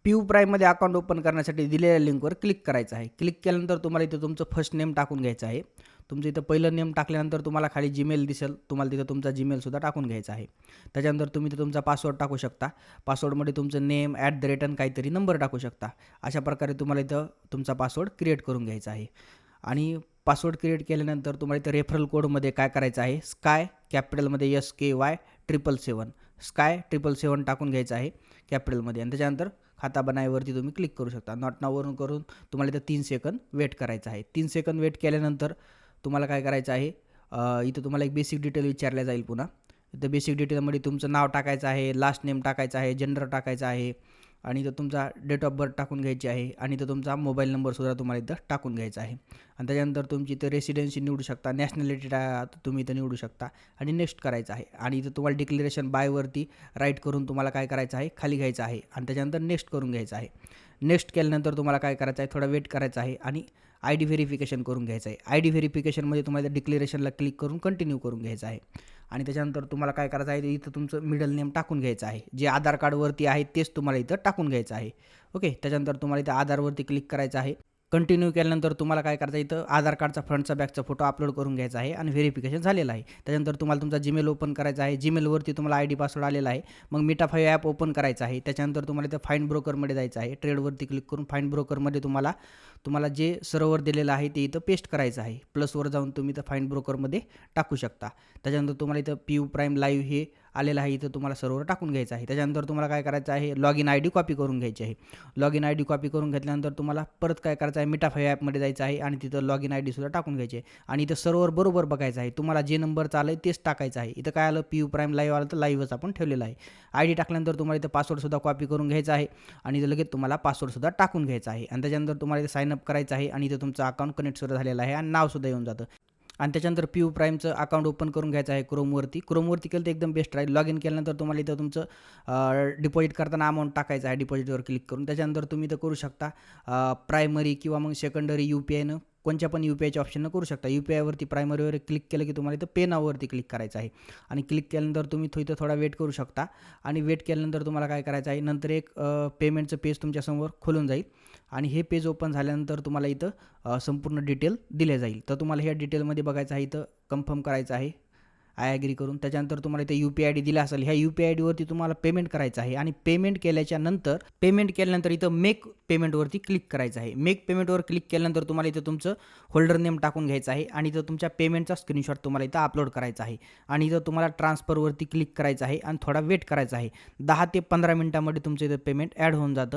PU प्राईममध्ये account open करण्यासाठी दिलेल्या लिंकवर क्लिक करायचं आहे. क्लिक केल्यानंतर तुम्हाला इथं तुमचं फर्स्ट नेम टाकून घ्यायचं आहे. तुमचं इथं पहिलं नेम टाकल्यानंतर तुम्हाला खाली जीमेल दिसेल, तुम्हाला तिथं तुमचा जीमेलसुद्धा टाकून घ्यायचा आहे. त्याच्यानंतर तुम्ही इथं तुमचा पासवर्ड टाकू शकता. पासवर्डमध्ये तुमचं नेम @ काहीतरी नंबर टाकू शकता. अशा प्रकारे तुम्हाला इथं तुमचा पासवर्ड क्रिएट करून घ्यायचा आहे. आणि पासवर्ड क्रिएट केल्यानंतर तुम्हाला इथं रेफरल कोडमध्ये काय करायचं आहे, स्काय कॅपिटलमध्ये SKY 777 स्काय 777 टाकून घ्यायचं आहे कॅपिटलमध्ये. आणि त्याच्यानंतर खाता बनावेवरती तुम्ही क्लिक करू शकता. नॉट नाववरून करून तुम्हाला इथं 3 सेकंद वेट करायचं आहे. 3 सेकंद वेट केल्यानंतर तुम्हाला काय करायचं आहे, इथं तुम्हाला एक बेसिक डिटेल विचारल्या जाईल पुन्हा. इथं बेसिक डिटेलमध्ये तुमचं नाव टाकायचं आहे, लास्ट नेम टाकायचं आहे, जेंडर टाकायचं आहे आणि इथं तुमचा डेट ऑफ बर्थ टाकून घ्यायची आहे आणि इथं तुमचा मोबाईल नंबरसुद्धा तुम्हाला इथं टाकून घ्यायचा आहे. आणि त्याच्यानंतर तुमची इथं रेसिडेन्सी निवडू शकता, नॅशनॅलिटी तुम्ही इथं निवडू शकता आणि नेक्स्ट करायचं आहे. आणि इथं तुम्हाला डिक्लेरेशन बायवरती राईट करून तुम्हाला काय करायचं आहे, खाली घ्यायचं आहे आणि त्याच्यानंतर नेक्स्ट करून घ्यायचं आहे. नेक्स्ट केल्यानंतर तुम्हाला काय करायचं आहे, थोडा वेट करायचा आहे आणि ID व्हेरिफिकेशन करून घ्यायचं आहे. ID व्हेरिफिकेशनमध्ये तुम्हाला डिक्लेरेशनला क्लिक करून कंटिन्यू करून घ्यायचं आहे. आणि त्याच्यानंतर तुम्हाला काय करायचं आहे, इथं तुमचं मिडल नेम टाकून घ्यायचं आहे. जे आधार कार्डवरती आहे तेच तुम्हाला इथं टाकून घ्यायचं आहे. ओके, त्याच्यानंतर तुम्हाला इथं आधारवरती क्लिक करायचं आहे. कंटिन्यू केल्यानंतर तुम्हाला काय करायचं आहे, इथं आधार कार्डचा फ्रंटचा बॅकचा फोटो अपलोड करून घ्यायचा आहे आणि व्हेरिफिकेशन झालेलं आहे. त्याच्यानंतर तुम्हाला तुमचा जीमेल ओपन करायचा आहे. जीमेलवरती तुम्हाला ID पासवर्ड आलेला आहे. मग MetaFi ॲप ओपन करायचं आहे. त्याच्यानंतर तुम्हाला इथं फाइंड ब्रोकरमध्ये जायचं आहे. ट्रेडवरती क्लिक करून फाइंड ब्रोकरमध्ये तुम्हाला जे सर्व्हर दिलेलं आहे ते इथं पेस्ट करायचं आहे. प्लसवर जाऊन तुम्ही इथं फाइंड ब्रोकरमध्ये टाकू शकता. त्याच्यानंतर तुम्हाला इथं PU प्राईम लाईव्ह हे आलेलं आहे, इथं तुम्हाला सर्व्हर टाकून घ्यायचं आहे. त्याच्यानंतर तुम्हाला काय करायचं आहे, लॉगिन ID कॉपी करून घ्यायची आहे. लॉगिन ID कॉपी करून घेतल्यानंतर तुम्हाला परत काय करायचं आहे, MetaFi ॲपमध्ये जायचं आहे आणि तिथं लॉगिन ID सुद्धा टाकून घ्यायची आहे. आणि इथं सर्व्हर बरोबर बघायचं आहे. तुम्हाला जे नंबर चालू आहे तेच टाकायचं आहे. इथं काय आलं, PU प्राईम लाईव्ह आलं तर लाईव्हच आपण ठेवलेलं आहे. ID टाकल्यानंतर तुम्हाला इथं पासवर्डसुद्धा कॉपी करून घ्यायचा आहे आणि इथं लगेच तुम्हाला पासवर्डसुद्धा टाकून घ्यायचा आहे. आणि त्याच्यानंतर तुम्हाला इथं साईन अप करायचं आहे आणि इथं तुमचं अकाउंट कनेक्ट झालेलं आहे आणि नावसुद्धा येऊन जातं. आणि त्याच्यानंतर PU प्राईमचं अकाउंट ओपन करून घ्यायचं आहे क्रोमवरती केलं तर एकदम बेस्ट राहील. लॉग इन केल्यानंतर तुम्हाला इथं तुमचं डिपॉझिट करताना अमाऊंट टाकायचं आहे. डिपॉझिटवर क्लिक करून त्याच्यानंतर तुम्ही इथं करू शकता प्रायमरी किंवा मग सेकंडरी UPIनं कोणत्या पण UPIच्या ऑप्शननं करू शकता. UPIवरती प्रायमरीवर क्लिक केलं की तुम्हाला इथं पे नाववरती क्लिक करायचं आहे. आणि क्लिक केल्यानंतर तुम्ही इथं थोडा वेट करू शकता. आणि वेट केल्यानंतर तुम्हाला काय करायचं आहे, नंतर एक पेमेंटचं पेज तुमच्यासमोर खोलून जाईल आणि हे पेज ओपन झाल्यानंतर तुम्हाला इथं संपूर्ण डिटेल दिले जाईल. तर तुम्हाला ह्या डिटेलमध्ये बघायचं आहे, इथं कन्फर्म करायचं आहे आय ॲग्री करून. त्याच्यानंतर तुम्हाला इथे UPI ID दिला असेल, ह्या UPI ID वरती तुम्हाला पेमेंट करायचं आहे. आणि पेमेंट केल्यानंतर इथं मेक पेमेंटवरती क्लिक करायचं आहे. मेक पेमेंटवर क्लिक केल्यानंतर तुम्हाला इथं तुमचं होल्डर नेम टाकून घ्यायचं आहे आणि इथं तुमच्या पेमेंटचा स्क्रीनशॉट तुम्हाला इथं अपलोड करायचा आहे. आणि इथं तुम्हाला ट्रान्सफरवरती क्लिक करायचं आहे आणि थोडा वेट करायचा आहे. 10 ते 15 मिनिटांमध्ये तुमचं इथं पेमेंट ॲड होऊन जातं.